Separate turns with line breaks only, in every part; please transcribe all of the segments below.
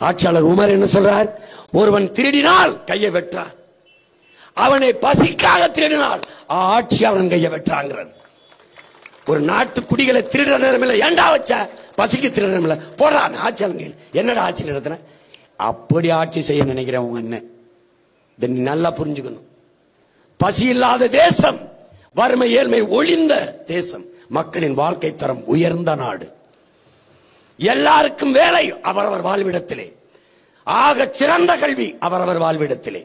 ஆட்சியாளர் உமர் என்ன சொல்றார்? ஒருவன் திருடினால் கையை வெற்றார், அவனை பசிக்காக திருடினால் ஆட்சியாளன் கையை வெற்றாங்கிறது. ஒரு நாட்டு குடிகளை திருடுற நிலைமையில ஏண்டா வச்ச, பசிக்கு திருடுற நிலைமையில போடுறான் ஆட்சியாளன். என்னடா ஆட்சி நடத்தின? அப்படி ஆட்சி செய்ய நினைக்கிறேன் உங்க அண்ணன். இதை நல்லா புரிஞ்சுக்கணும். பசி இல்லாத தேசம், வறுமை ஏழ்மை ஒழிந்த தேசம், மக்களின் வாழ்க்கை தரம் உயர்ந்த நாடு, எல்லாருக்கும் வேலை அவரவர் வாழ்விடத்திலே, ஆக சிறந்த கல்வி அவரவர் வாழ்விடத்திலே.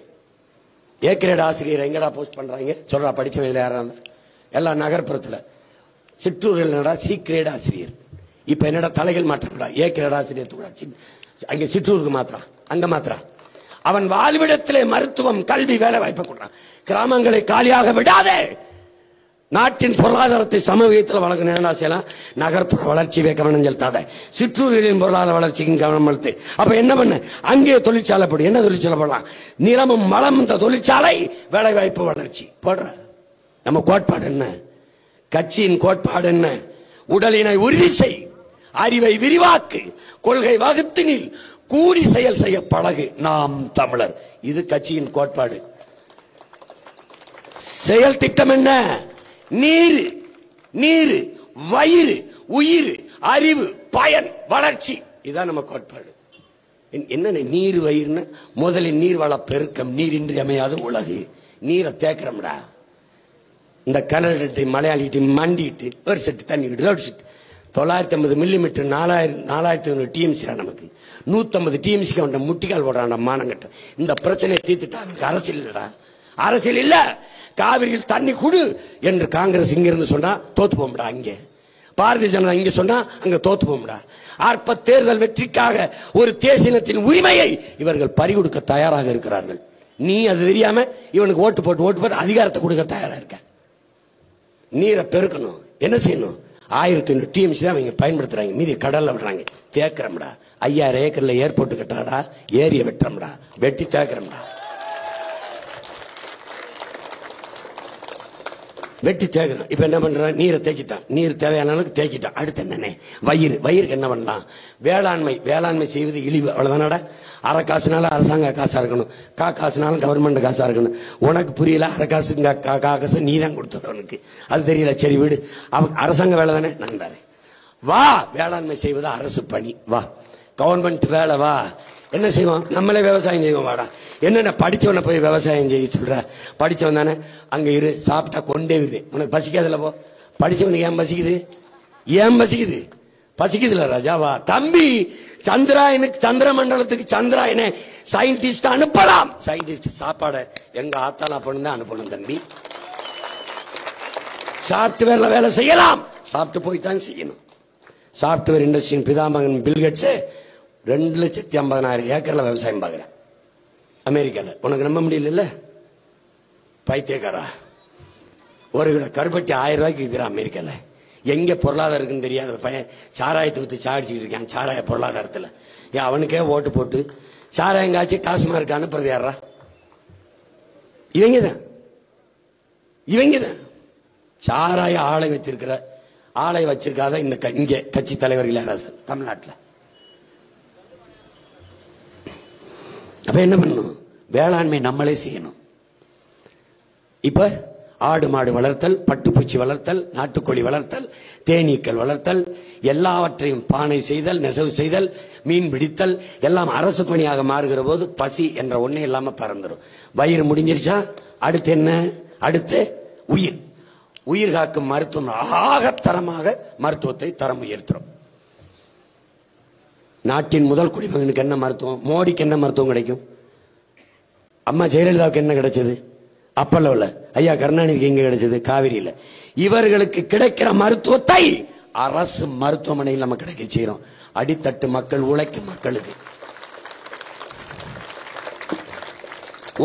ஏ கிரேட் ஆசிரியர் எங்கடா போஸ்ட் பண்றாங்க சொல்றா? படிச்ச வயதில் யாரா இருந்தா எல்லாம் நகர்ப்புறத்தில், சிற்றூர்கள் என்னடா சி கிரேட் ஆசிரியர். இப்ப என்னடா தலைகள் மாற்றப்படா, ஏ கிரேட் ஆசிரியர் அங்க சிற்றூருக்கு மாத்திரம், அங்க மாத்திரம். அவன் வாழ்விடத்திலே மருத்துவம் கல்வி வேலை வாய்ப்பை கொடுறான். கிராமங்களை காலியாக விடாதே. நாட்டின் பொருளாதாரத்தை சமூகத்தில் வழங்கணும். என்ன செய்யலாம்? நகர்ப்புற வளர்ச்சியை கவனம் செலுத்தாத, சிற்றூர்களின் பொருளாதார வளர்ச்சிக்கு கவனம் செலுத்து. அப்ப என்ன பண்ண? அங்கே தொழிற்சாலை போடு. என்ன தொழிற்சாலை போடலாம்? நிலமும் மலம் இந்த தொழிற்சாலை, வேலை வாய்ப்பு வளர்ச்சி போடுற. நம்ம கோட்பாடு என்ன? கட்சியின் கோட்பாடு என்ன? உடலினை உறுதி செய், அறிவை விரிவாக்கு, கொள்கை வகுத்தினில் கூடி செயல் செய்ய பழகு, நாம் தமிழர். இது கட்சியின் கோட்பாடு. செயல் திட்டம் என்ன? நீர், நீர், வயிறு, உயிர், அறிவு, பயன், வளர்ச்சி. இதுதான் நம்ம கோட்பாடு. என்ன நீர் வயிறுன்னு? முதலில் நீர்வள பெருக்கம், நீரின்றி அமையாத உலகு. நீரை தேக்கிறோம்டா. இந்த கன்னடத்தை மலையாளிட்டு மண்டிட்டு ஒரு செட்டு தண்ணி விட்டு 950 மில்லிமீட்டர் 4500 டிஎம்சி நமக்கு 150 டிஎம்சிக்கு அவன் முட்டிக்கால் போடுறான் மானங்கட்ட. இந்த பிரச்சனையை தீர்த்துட்டா அவனுக்கு அரசியல் இல்லடா. அரசியல் இல்ல. காவிரியில் தண்ணி குடு என்று காங்கிரஸ் இங்க இருந்து சொன்னா தோத்து போம்டா. அங்கே பாரதிய ஜனதா இங்க சொன்னா அங்க தோத்து போம்டா. அற்ப தேர்தல் வெற்றிக்காக ஒரு தேசியத்தின் உரிமையை இவர்கள் பறிகொடுக்க தயாராக இருக்கிறார்கள். நீ அது தெரியாம இவனுக்கு ஓட்டு போட்டு அதிகாரத்தை கொடுக்க தயாரா இருக்க. நீரை பெருக்கணும். என்ன செய்யணும்? 1500 டிஎம்சி தான் அவங்க பயன்படுத்துறாங்க, மீதி கடல்ல விடுறாங்க. தேக்கிறோம்டா. 5000 ஏக்கர்ல ஏர்போர்ட் கட்டுறாடா, ஏரிய வெட்டுறோம்டா, வெட்டி தேக்கிறோம்டா, வெட்டி தேக்கிறோம். இப்ப என்ன பண்றான்? நீரை தேக்கிட்டான், நீர் தேவையான அளவுக்கு தேக்கிட்டான். அடுத்து என்னன்னே? வயிறுக்கு என்ன பண்ணலாம்? வேளாண்மை செய்வது இழிவு, அவ்வளவுதானடா. அரை காசுனால அரசாங்க காசா இருக்கணும், காசுனாலும் கவர்மெண்ட் காசா இருக்கணும். உனக்கு புரியல, அரை காசு காசு நீ தான் கொடுத்தது, உனக்கு அது தெரியல. சரி விடு, அவன் அரசாங்க வேலை தானே, நான் தரேன். வா, வேளாண்மை செய்வது அரசு பணி, வா கவர்மெண்ட் வேலை, வா. என்ன செய்வோம்? நம்மளே விவசாயம் செய்வோம். வாடா. என்னென்ன படிச்சவனை போய் விவசாயம் செய்ய சொல்ற? படிச்சவன் தானே, அங்க இரு, சாப்பிட்டா கொண்டே விடு. உனக்கு பசிக்காதுல போ. படிச்சவனுக்கு ஏன் பசிக்குது? ஏன் பசிக்குது? பசிக்குதுல ராஜாவா தம்பி. சந்திராயனுக்கு, சந்திர மண்டலத்துக்கு சந்திராயனை சயின்டிஸ்ட் அனுப்பலாம். சயின்டிஸ்ட் சாப்பாடு எங்க ஆத்தாலா பொண்ணு தான் அனுப்பணும் தம்பி. சாப்ட்வேர்ல வேலை செய்யலாம், சாப்பிட்டு போய் தான் செய்யணும். சாப்ட்வேர் இண்டஸ்ட்ரியின் பிதாமகன் பில்கேட்ஸ் 2,50,000 ஏக்கர்ல விவசாயம் பார்க்கிறேன் அமெரிக்கால. உனக்கு நம்ப முடியல? பைத்தியக்காரா. ஒரு கிலோ கருப்பட்டி 1000 ரூபாய்க்கு விற்கிறான் அமெரிக்கால. எங்க பொருளாதாரம் இருக்குன்னு தெரியாத பையன் சாராயத்தை ஊற்றி சாடிச்சுட்டு இருக்கான். சாராய பொருளாதாரத்தில் ஏன் அவனுக்கே ஓட்டு போட்டு சாராயம் காய்ச்சி டாஸ்மார்க் அனுப்புறது யாரா? இவங்க தான் சாராய ஆலை வச்சிருக்கிற, ஆலை வச்சிருக்காத இந்த இங்க கட்சி தலைவர்கள் யாராவது தமிழ்நாட்டில். அப்ப என்ன பண்ணணும்? வேளாண்மை நம்மளே செய்யணும். இப்ப ஆடு மாடு வளர்த்தல், பட்டுப்பூச்சி வளர்த்தல், நாட்டுக்கோழி வளர்த்தல், தேனீக்கள் வளர்த்தல், எல்லாவற்றையும் பானை செய்தல், நெசவு செய்தல், மீன் பிடித்தல் எல்லாம் அரசு பணியாக மாறுகிற போது பசி என்ற ஒண்ணே இல்லாம பறந்துடும். வயிறு முடிஞ்சிருச்சா அடுத்து என்ன? அடுத்து உயிர். உயிர் காக்கும் மருத்துவம் ஆகத்தரமாக மருத்துவத்தை தரம் உயர்த்துறோம். நாட்டின் முதல் குடிமகனுக்கு என்ன மருத்துவம்? மோடிக்கு என்ன மருத்துவம் கிடைக்கும்? அம்மா ஜெயலலிதாவுக்கு என்ன கிடைச்சது? அப்பல்லோல. ஐயா கருணாநிதிக்கு எங்க கிடைச்சது? காவிரியில. இவர்களுக்கு கிடைக்கிற மருத்துவத்தை அரசு மருத்துவமனையில் நம்ம கிடைக்க செய்யறோம். அடித்தட்டு மக்கள், உழைக்கும் மக்களுக்கு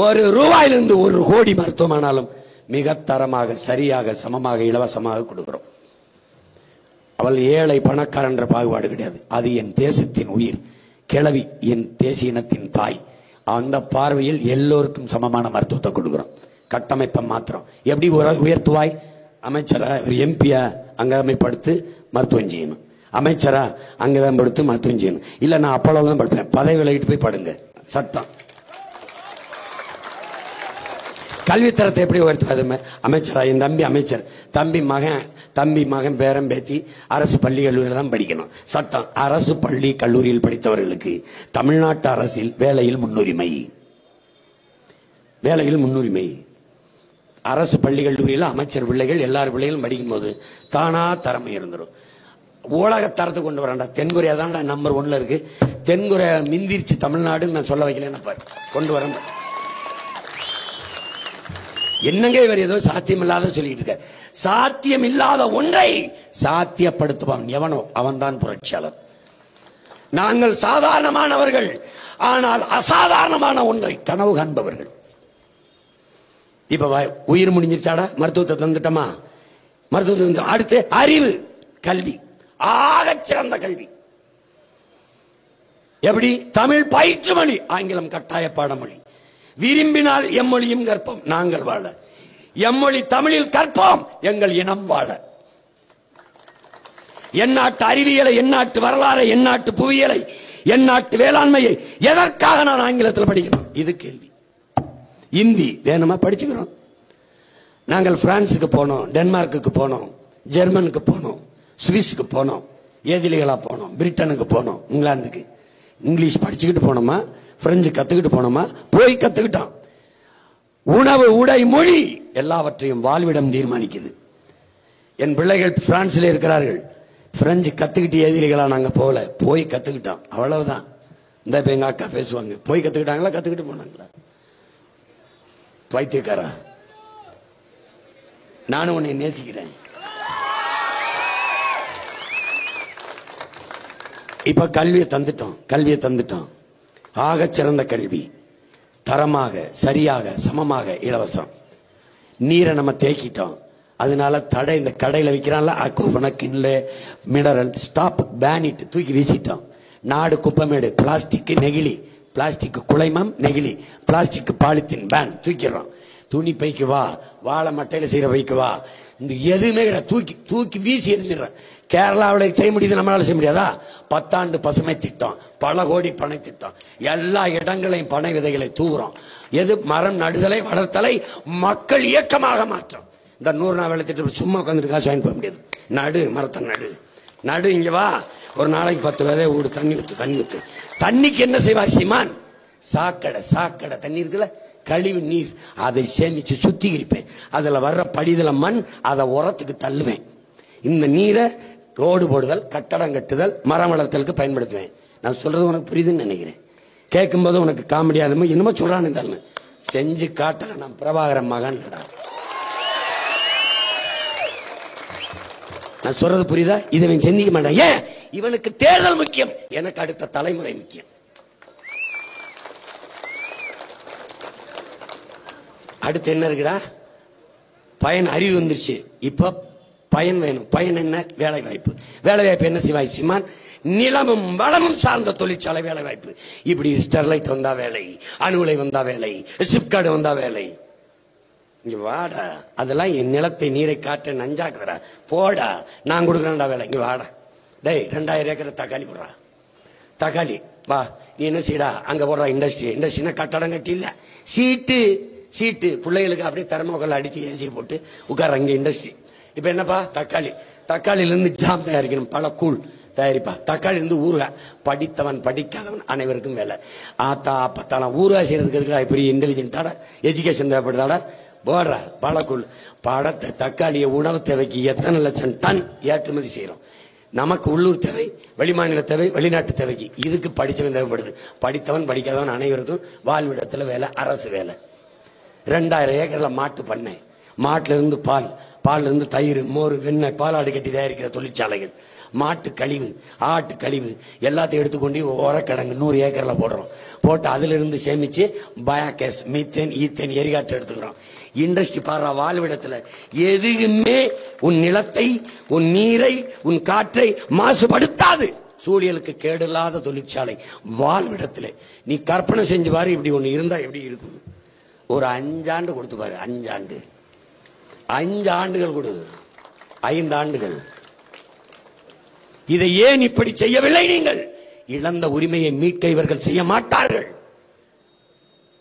₹1 1 கோடி மருத்துவமானாலும் மிக தரமாக, சரியாக, சமமாக, இலவசமாக கொடுக்கிறோம். அவள் ஏழை பணக்காரன் என்ற பாகுபாடு கிடையாது. அது என் தேசத்தின் உயிர், கிழவி என் தேசிய இனத்தின் தாய். அந்த பார்வையில் எல்லோருக்கும் சமமான மருத்துவத்தை கொடுக்கிறோம். கட்டமைப்பை மாத்திரம். எப்படி உயர்த்துவாய்? அமைச்சரா, ஒரு எம்பியா அங்கமைப்படுத்து மருத்துவம் செய்யணும். அமைச்சரா அங்கதான் படுத்து மத்தும் செய்யணும். இல்ல நான் அப்பளம் தான் படுப்பேன். பதவி விலகிட்டு போய் படுங்க. சட்டம். கல்வித்தரத்தை எப்படி உயர்த்துவது? அமைச்சரா என் தம்பி அமைச்சர், தம்பி மகன் பேரம் பேத்தி அரசு பள்ளி கல்லூரியில் தான் படிக்கணும். சட்டம். அரசு பள்ளி கல்லூரியில் படித்தவர்களுக்கு தமிழ்நாட்டு அரசில் வேலையில் முன்னுரிமை. வேலையில் முன்னுரிமை. அரசு பள்ளி கல்லூரியில் அமைச்சர் பிள்ளைகள் எல்லார் பிள்ளைகளும் படிக்கும் போது தானா திறமை இருந்துடும். உலக தரத்தை கொண்டு வராண்டா. தென்கொரியா தான் நம்பர் 1ல இருக்கு. தென்கொரியா மிந்திரிச்சு தமிழ்நாடு நான் சொல்ல வைக்கல பாரு. கொண்டு வர என்னங்க இவர் ஏதோ சாத்தியம் இல்லாத சொல்லிட்டு இருக்க. சாத்தியம் இல்லாத ஒன்றை சாத்தியப்படுத்துவான் எவனோ அவன்தான் புரட்சியாளர். நாங்கள் சாதாரணமானவர்கள், ஆனால் அசாதாரணமான ஒன்றை கனவு காண்பவர்கள். இப்ப உயிர் முடிஞ்சிருச்சாடா? மருத்துவத்தை தந்துட்டோமா? மருத்துவத்தை அடுத்து அறிவு, கல்வி, ஆகச் சிறந்த கல்வி. எப்படி? தமிழ் பயிற்று மொழி, ஆங்கிலம் கட்டாய பாடமொழி. விரும்பினால் எம்மொழியும் கற்போம் நாங்கள் வாழ, எம்மொழி தமிழில் கற்போம் எங்கள் இனம் வாழ. எந்நாட்டு அறிவியலை, எந்நாட்டு வரலாறை, எந்நாட்டு புவியியலை, எந்நாட்டு வேளாண்மையை எதற்காக நான் ஆங்கிலத்தில் படிக்கணும்? இது கேள்வி. இந்தி வேணுமா? படிச்சுக்கிறோம். நாங்கள் பிரான்ஸுக்கு போனோம், டென்மார்க்கு போனோம், ஜெர்மனுக்கு போனோம், சுவிஸ்க்கு போனோம், ஏதிலிகளா போனோம், பிரிட்டனுக்கு போனோம், இங்கிலாந்துக்கு. இங்கிலீஷ் படிச்சுக்கிட்டு போனோமா? பிரெஞ்சு கத்துக்கிட்டு போனோமா? போய் கத்துக்கிட்டோம். உணவு, உடை, மொழி எல்லாவற்றையும் வாழ்விடம் தீர்மானிக்குது. என் பிள்ளைகள் பிரான்சில் இருக்கிறார்கள். பிரெஞ்சு கத்துக்கிட்டு ஏதிலிகளா நாங்க போல, போய் கத்துக்கிட்டோம். அவ்வளவுதான். இந்த எங்க அக்கா பேசுவாங்க, போய் கத்துக்கிட்டாங்களா கத்துக்கிட்டு போனாங்களா? பைத்தியக்காரா, நானும் உன்னை நேசிக்கிறேன். இப்ப கல்வியை தந்துட்டோம். ஆகச் சிறந்த கல்வி, தரமாக, சரியாக, சமமாக, இலவசம். நீரை நம்ம தேக்கிட்டோம். அதனால தடை, இந்த கடையில் விற்கிறான்ல அக்வாபனா, கிண்ல, மினரல், ஸ்டாப், பேனிட் தூக்கி வீசிட்டோம். நாடு குப்பமேடு. பிளாஸ்டிக் நெகிழி, பிளாஸ்டிக் குலைமம் நெகிழி, பிளாஸ்டிக் பாலித்தீன் பேன் தூக்கிறோம். துணி பைக்கு வா, வாழை மட்டையில செய்யற பைக்கு வா, இந்த எதுவுமே தூக்கி தூக்கி வீசி எரிஞ்சிடறேன். கேரளாவில் செய்ய முடியுது, நம்மளால செய்ய முடியாதா? 10 ஆண்டு பசுமை திட்டம், பல கோடி பனை திட்டம், எல்லா இடங்களையும் பனை விதைகளை தூவுறோம். எது? மரம் நடுதலை, வளர்த்தலை, மக்கள் இயக்கமாக மாற்றம். இந்த 100 நாள் வேலை திட்டம் சும்மா உட்காந்துட்டு காசு வாங்கி போக முடியாது. நடு, மரத்தை நடு, இங்க வா, ஒரு நாளைக்கு 10 விதை ஊடு, தண்ணி ஊத்து. தண்ணிக்கு என்ன செய்வாய் சீமான்? சாக்கடை தண்ணி இருக்குல்ல, கழிவு நீர், அதை சேமிச்சு சுத்திகரிப்பேன். அதுல வர்ற படிதல மண், அதை உரத்துக்கு தள்ளுவேன். இந்த நீரை ரோடு போடுதல், கட்டடம் கட்டுதல், மரம் வளர்த்தலுக்கு பயன்படுத்துவேன். நான் சொல்றது உனக்கு புரியுதுன்னு நினைக்கிறேன். கேட்கும் போது உனக்கு காமெடியா என்னமோ சொல்றான்னு செஞ்சு காட்டல. நான் பிரபாகரன் மகன். நான் சொல்றது புரியுதா? இதை சிந்திக்க மாட்டேன். ஏன்? இவனுக்கு தேர்தல் முக்கியம், எனக்கு அடுத்த தலைமுறை முக்கியம். அடுத்து என்ன இருக்குடா? பயன், அறிவு வந்துருச்சு. இப்ப பயன் வேணும். பயன் என்ன? வேலை வாய்ப்பு. வேலை வாய்ப்பு என்ன செய்வாய் சீமான்? நிலமும் வளமும் சார்ந்த தொழிற்சாலை வேலை வாய்ப்பு. இப்படி ஸ்டெர்லைட் வந்தா வேலை, அணுலை வந்தா வேலை, சிப்கார்டு வந்தா வேலை. இங்க வாடா, அதெல்லாம் என் நிலத்தை நீரை காட்ட நஞ்சாக்குறா. போடா, நான் கொடுக்குறேன்டா வேலை. இங்க வாடா, டேய் 2000 ஏக்கர் தக்காளி போடுறா. தக்காளி வா, நீ என்ன செய்யடா? அங்க போடுறா இண்டஸ்ட்ரினா கட்டடம் கட்டி இல்ல, சீட்டு பிள்ளைகளுக்கு அப்படியே தெர்மோக்கோல் அடிச்சு ஏசி போட்டு உட்கார. அங்க இண்டஸ்ட்ரி. இப்ப என்னப்பா? தக்காளியில இருந்து ஜாம் தயாரிக்கணும், பல கூழ் தயாரிப்பா. தக்காளி இருந்து ஊறுகாய். படித்தவன் படிக்காதவன் அனைவருக்கும் வேலை. ஆத்தா அப்பத்தாலாம் ஊறுகாய் செய்யறதுக்கு எதுக்குடா இப்படி இன்டெலிஜென்ட்டாடா எஜுகேஷன் தேவைப்படுதாடா? போடுறா பழக்கூழ். படத்தை தக்காளிய உணவு தேவைக்கு எத்தனை லட்சம் டன் ஏற்றுமதி செய்யறோம். நமக்கு உள்ளூர் தேவை, வெளிமாநில தேவை, வெளிநாட்டு தேவைக்கு. இதுக்கு படிச்சவன் தேவைப்படுது. படித்தவன் படிக்காதவன் அனைவருக்கும் வாழ்விடத்துல வேலை, அரசு வேலை. 2000 ஏக்கர்ல மாட்டு பண்ணை, மாட்டுல இருந்து பால்ல இருந்து தயிர், மோர், வெண்ணெய், பாலாடு கட்டி தயாரிக்கிற தொழிற்சாலைகள், மாட்டு கழிவு, ஆட்டு கழிவு எல்லாத்தையும் எடுத்துக்கொண்டு உரக்கிடங்கு 100 ஏக்கர்ல போடுறோம். போட்டு அதுல இருந்து சேமிச்சு பயோகேஸ், மீத்தேன், ஈத்தேன், எரிகாற்று எடுத்துக்கிறோம். இண்டஸ்ட்ரி பாரா வாழ்விடத்துல எதுவுமே உன் நிலத்தை, உன் நீரை, உன் காற்றை மாசுபடுத்தாது. சூழலுக்கு கேடில்லாத தொழிற்சாலை வாழ்விடத்துல. நீ கற்பனை செஞ்சு பாரு, இப்படி ஒண்ணு இருந்தா எப்படி இருக்கும்? ஒரு 5 ஆண்டு கொடுத்து பாரு. 5 ஆண்டுகள் கொடு. 5 ஆண்டுகள் இதை ஏன் இப்படி செய்யவில்லை? நீங்கள் இழந்த உரிமையை மீட்க இவர்கள் செய்ய மாட்டார்கள்.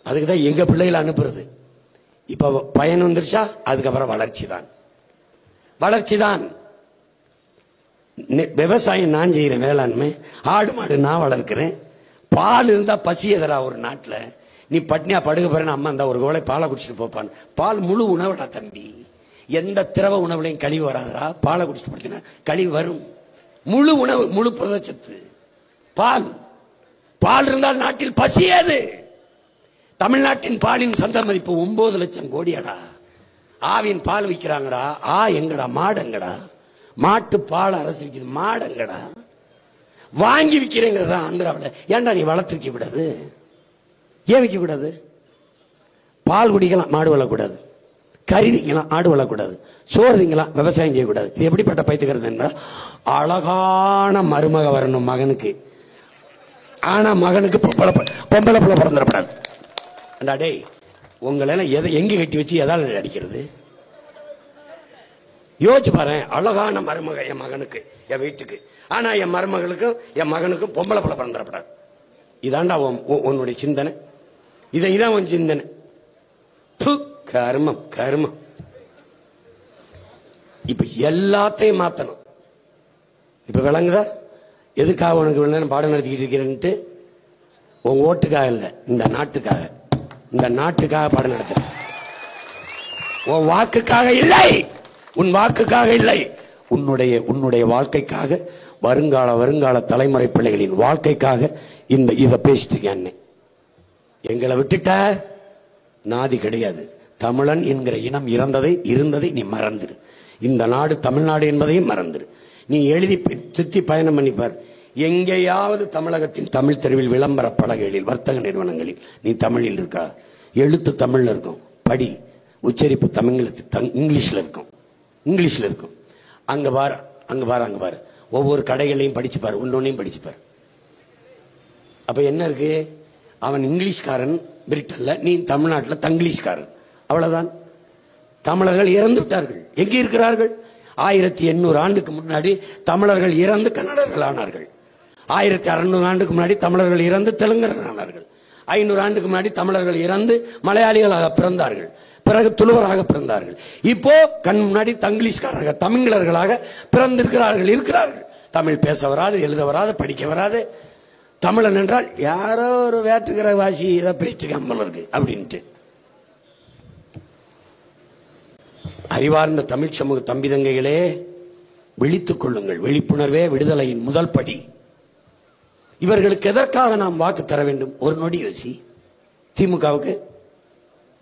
அதுக்குதான் எங்க பிள்ளைகளை அனுப்புறது. இப்ப பயன் வந்துருச்சா, அதுக்கப்புறம் வளர்ச்சி தான். வளர்ச்சி தான். விவசாயம் நான் செய்யறேன், வேளாண்மை, ஆடு மாடு நான் வளர்க்கிறேன். பால் இருந்தா பசி எதரா ஒரு நாட்டில்? நீ பட்னியா படுக போறேன்னு அம்மா இருந்தா ஒரு கோலை பாலை குடிச்சிட்டு போப்பான். பால் முழு உணவுடா தம்பி. எந்த திரவ உணவுலையும் கழிவு வராதரா. பாலை குடிச்சிட்டு படுத்தினா கழிவு வரும். முழு உணவு, முழு புரதச்சத்து பால். பால் இருந்தால் நாட்டில் பசி ஏது? தமிழ்நாட்டின் பாலின் சந்தை மதிப்பு 9 லட்சம் கோடியடா. ஆவின் பால் விற்கிறாங்கடா. எங்கடா மாடு? எங்கடா மாட்டு பால்? அரசு விற்கிறது. மாடு எங்கடா? வாங்கி விற்கிறேங்கிறதா ஆந்திராவில். ஏன்டா நீ வளர்த்துக்க கூடாது? ஏன் விற்க கூடாது? பால் குடிக்கலாம், மாடு வளரக்கூடாது. கறி திங்கலாம், ஆடு வளரக்கூடாது. சோறு திங்கலாம், விவசாயம் செய்யக்கூடாது. இது எப்படிப்பட்ட பைத்துக்கிறது என்றால், அழகான மருமக வரணும் மகனுக்கு. ஆனா மகனுக்கு பொம்பளை பிள்ளை பிறந்துடக்கூடாது. டேய், உங்களை எதை எங்க கட்டி வச்சு எதால அடிக்கிறது? யோசிச்சு பாரு. அழகான மருமக என் மகனுக்கு, என் வீட்டுக்கு. ஆனா என் மருமகளுக்கும் என் மகனுக்கும் பொம்பளை பிள்ளை பிறந்துடக்கூடாது. இதாண்டா உன்னுடைய சிந்தனை. இதான் உன் சிந்தனை. கர்மம் கர்மம். இப்ப எல்லாத்தையும் மாத்தணும். இப்ப விளங்குதா? எதுக்காக உனக்கு இவ்வளவு நேரம் பாடம் நடத்திக்கிட்டு இருக்கிறேன்ட்டு? உன் ஓட்டுக்காக இல்ல, இந்த நாட்டுக்காக. இந்த நாட்டுக்காக பாடம் நடத்த. உன் வாக்குக்காக இல்லை, உன் வாக்குக்காக இல்லை, உன்னுடைய வாழ்க்கைக்காக, வருங்கால தலைமுறை பிள்ளைகளின் வாழ்க்கைக்காக இதை பேசிட்டு இருக்கேன். எங்களை விட்டுட்ட நாதி கிடையாது. தமிழன் என்கிற இனம் இருந்ததை நீ மறந்துரு. இந்த நாடு தமிழ்நாடு என்பதையும் மறந்துரு. நீ எழுதி சுத்தி பயணம் பண்ணிப்பார். எங்கேயாவது தமிழகத்தின் தமிழ் தெருவில் விளம்பர பலகைகளில் வர்த்தக நிறுவனங்களில் நீ தமிழில் இருக்கா? எழுத்து தமிழ்ல இருக்கும், படி. உச்சரிப்பு இங்கிலீஷ்ல இருக்கும். அங்க பாரு. ஒவ்வொரு கடைகளையும் படிச்சு பாரு, ஒன்னொன்னையும் படிச்சு பாரு. அப்ப என்ன இருக்கு? அவன் இங்கிலீஷ்காரன் பிரிட்டன்ல, நீ தமிழ்நாட்டில் தங்கிலீஷ்காரன். அவ்வளவுதான். தமிழர்கள் இறந்து விட்டார்கள். எங்கே இருக்கிறார்கள்? 1800 ஆண்டுக்கு முன்னாடி தமிழர்கள் இறந்து கன்னடர்கள் ஆனார்கள். 1600 ஆண்டுக்கு முன்னாடி தமிழர்கள் இறந்து தெலுங்கர்கள் ஆனார்கள். 500 ஆண்டுக்கு முன்னாடி தமிழர்கள் இறந்து மலையாளிகளாக பிறந்தார்கள். பிறகு துளுவராக பிறந்தார்கள். இப்போ கண் முன்னாடி தங்கிலீஷ்காரர்கள், தமிழர்களாக இருக்கிறார்கள். தமிழ் பேச வராது, எழுத வராது, படிக்க வராது. தமிழன் என்றால் யாரோ ஒரு வேற்றுக்கிற வாசி இதை பேசிட்டு கம்பல் இருக்கு அப்படின்ட்டு. அறிவார்ந்த தமிழ் சமூக தம்பிதங்கைகளே, விழித்துக் கொள்ளுங்கள். விழிப்புணர்வே விடுதலையின் முதல் படி. இவர்களுக்கு எதற்காக நாம் வாக்கு தர வேண்டும்? ஒரு நொடி யோசி. திமுகவுக்கு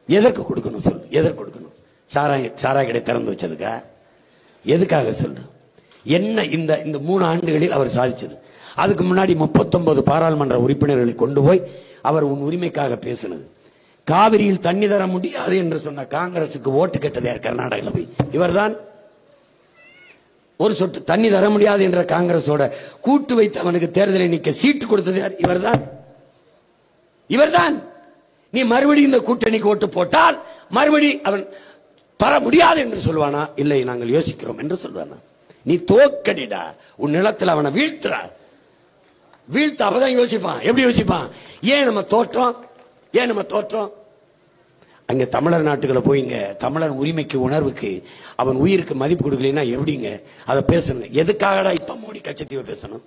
எதற்கு கொடுக்கணும்? சொல்லு, எதற்கு கொடுக்கணும்? சாராய கடை திறந்து வச்சதுக்கா? எதுக்காக சொல்லு? என்ன இந்த 3 ஆண்டுகளில் அவர் சாதிச்சது? அதுக்கு முன்னாடி 39 பாராளுமன்ற உறுப்பினர்களை கொண்டு போய் அவர் உன் உரிமைக்காக பேசினது. காவிரியில் தண்ணி தர முடியாது என்று சொன்ன காங்கிரசுக்கு ஓட்டு கேட்டது யார்? கர்நாடகாவில் போய் இவர்தான். ஒரு சொட்டு தண்ணி தர முடியாது என்ற காங்கிரஸோட கூட்டு வைத்து அவனுக்கு தேர்தலை நிற்க சீட்டு கொடுத்தது யார்? இவர்தான். நீ மறுபடியும் இந்த கூட்டணிக்கு ஓட்டு போட்டால் மறுபடி அவன் தர முடியாது என்று சொல்வானா? இல்லை, நாங்கள் யோசிக்கிறோம் என்று சொல்வானா? நீ தோக்கடிடா. உன் நிலத்தில் அவனை வீழ்த்த அப்பதான் யோசிப்பான். எப்படி யோசிப்பான்? ஏன் நம்ம தோற்றோம்? அங்க தமிழர் நாட்டுகளை போய்ங்க, தமிழர் உரிமைக்கு, உணர்வுக்கு, அவன் உயிருக்கு மதிப்பு கொடுக்கலன்னா எப்படிங்க அதை பேசணும்? எதுக்காகடா இப்ப மோடி கச்சத்தீவை பேசணும்?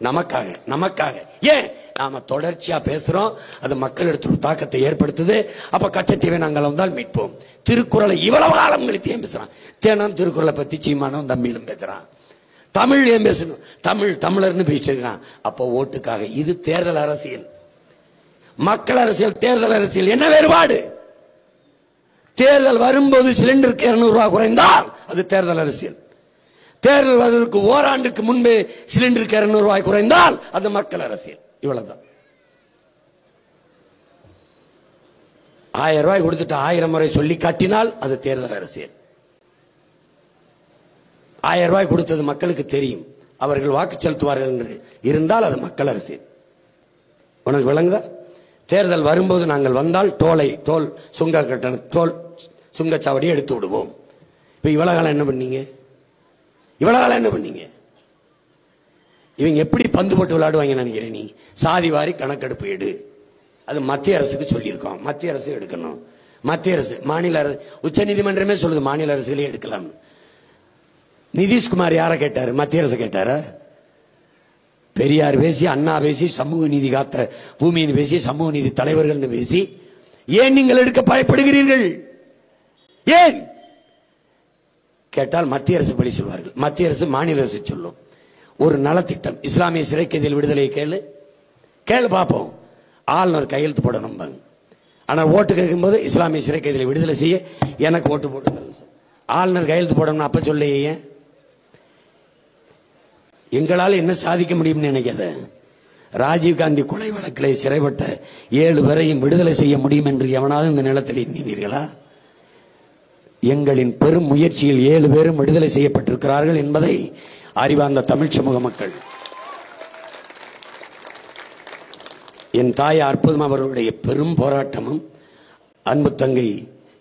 நமக்காக. ஏன் நாம தொடர்ச்சியா பேசுறோம்? அது மக்களிடத்தில் தாக்கத்தை ஏற்படுத்துது. அப்ப கச்சத்தீவை நாங்கள் வந்தால் மீட்போம். திருக்குறளை இவ்வளவு காலம் கழித்து ஏன் பேசுறான்? தேனம் திருக்குறளை பத்தி சீமானும் தம்பியிலும் பேசுறான். தமிழ் ஏன் பேசணும்? தமிழர்னு பேசிட்டு இருக்கான். அப்போ ஓட்டுக்காக. இது தேர்தல் அரசியல். மக்கள் அரசியல், தேர்தல் அரசியல் என்ன வேறுபாடு? தேர்தல் வரும்போது சிலிண்டருக்கு 200 ரூபாய் குறைந்தால் அது தேர்தல் அரசியல். தேர்தல் வருவதற்கு ஓராண்டுக்கு முன்பே சிலிண்டருக்கு 200 ரூபாய் குறைந்தால் அது மக்கள் அரசியல். இவ்வளவுதான். 1000 ரூபாய் கொடுத்துட்டு 1000 முறை சொல்லி காட்டினால் அது தேர்தல் அரசியல். 1000 ரூபாய் கொடுத்தது மக்களுக்கு தெரியும், அவர்கள் வாக்கு செலுத்துவார்கள் என்று இருந்தால் அது மக்கள் அரசியல். உனக்கு விளங்குதா? தேர்தல் வரும்போது நாங்கள் வந்தால் டோல் சுங்கச்சாவடியை எடுத்து விடுவோம். இப்ப இவ்வளவு காலம் என்ன பண்ணீங்க? இவங்க எப்படி பந்து போட்டு விளையாடுவாங்க நினைக்கிறேன். நீ சாதி வாரி கணக்கெடுப்பு எடு, அது மத்திய அரசுக்கு சொல்லியிருக்கோம், மத்திய அரசு எடுக்கணும். மத்திய அரசு, மாநில அரசு, உச்ச நீதிமன்றமே சொல்லுது மாநில அரசுகளே எடுக்கலாம். நிதிஷ்குமார் யாரை கேட்டாரு? மத்திய அரசு கேட்டாரா? பெரியார் பேசி, அண்ணா பேசி, சமூக நீதி காத்த பூமியின் பேசி, சமூக நீதி தலைவர்கள் பேசி, ஏன் நீங்கள் எடுக்க பயப்படுகிறீர்கள்? ஏன் கேட்டால் மத்திய அரசு படி சொல்வார்கள். மத்திய அரசு மாநில அரசு சொல்லும். ஒரு நலத்திட்டம், இஸ்லாமிய சிறை கைதிகள் விடுதலை கேளு கேளு பார்ப்போம், ஆளுநர் கையெழுத்து போடணும். ஆனால் ஓட்டு கேட்கும்போது இஸ்லாமிய சிறை கைதிகளை விடுதலை செய்ய எனக்கு ஓட்டு போடுங்க, ஆளுநர் கையெழுத்து போடணும். அப்ப சொல்லையே எங்களால் என்ன சாதிக்க முடியும்னு நினைக்காத. ராஜீவ்காந்தி கொலை வழக்கிலே சிறைப்பட்ட 7 பேரையும் விடுதலை செய்ய முடியும் என்று எவனாவது இந்த நிலத்தில் எண்ணினீர்களா? எங்களின் பெரும் முயற்சியில் 7 பேரும் விடுதலை செய்யப்பட்டிருக்கிறார்கள் என்பதை அறிவார்ந்த தமிழ் சமூக மக்கள். என் தாய் அற்புதம் அவர்களுடைய பெரும் போராட்டமும், அன்பு தங்கை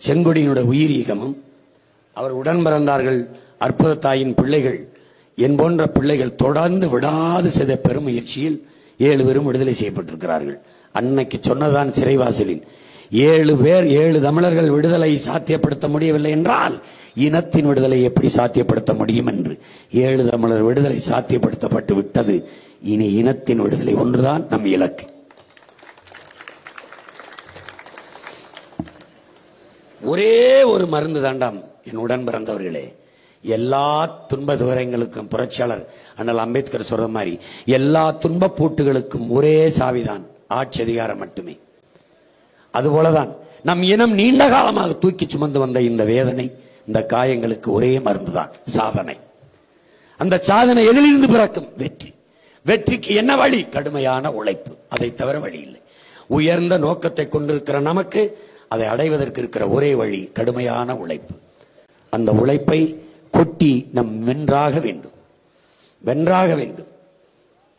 செங்கொடியினுடைய உயிரீகமும், அவர் உடன் பிறந்தார்கள் அற்புத தாயின் பிள்ளைகள், என் போன்ற பிள்ளைகள் தொடர்ந்து விடாது செய்த பெரும் முயற்சியில் 7 பேரும் விடுதலை செய்யப்பட்டிருக்கிறார்கள். அன்னைக்கு சொன்னதான் சிறைவாசலில் 7 பேர் 7 தமிழர்கள் விடுதலை சாத்தியப்படுத்த முடியவில்லை என்றால் இனத்தின் விடுதலை எப்படி சாத்தியப்படுத்த முடியும் என்று 7 தமிழர் விடுதலை சாத்தியப்படுத்தப்பட்டு விட்டது. இனி இனத்தின் விடுதலை ஒன்றுதான் நம் இலக்கு. ஒரே ஒரு மருந்து தாண்டாம் என் உடன் பிறந்தவர்களே. எல்லா துன்ப துயரங்களுக்கும் புரட்சியாளர் அண்ணல் அம்பேத்கர் சொல்ற மாதிரி எல்லா துன்ப பூட்டுகளுக்கும் ஒரே சாவிதான், ஆட்சி அதிகாரம் மட்டுமே. அதுபோலதான் நம் இனம் நீண்ட காலமாக தூக்கி சுமந்து வந்த இந்த வேதனை, இந்த காயங்களுக்கு ஒரே மருந்துதான், சாதனை. அந்த சாதனை எதிலிருந்து பிறக்கும்? வெற்றி. வெற்றிக்கு என்ன வழி? கடுமையான உழைப்பு. அதை தவிர வழி இல்லை. உயர்ந்த நோக்கத்தை கொண்டிருக்கிற நமக்கு அதை அடைவதற்கு இருக்கிற ஒரே வழி கடுமையான உழைப்பு. அந்த உழைப்பை கொட்டி நம் வென்றாக வேண்டும், வென்றாக வேண்டும்,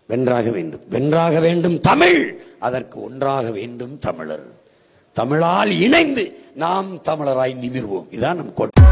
வென்றாக வேண்டும், வென்றாக வேண்டும் தமிழ். அதற்கு ஒன்றாக வேண்டும் தமிழர். தமிழால் இணைந்து நாம் தமிழராய் நிமிர்வோம். இதான் நம் கோட்டை.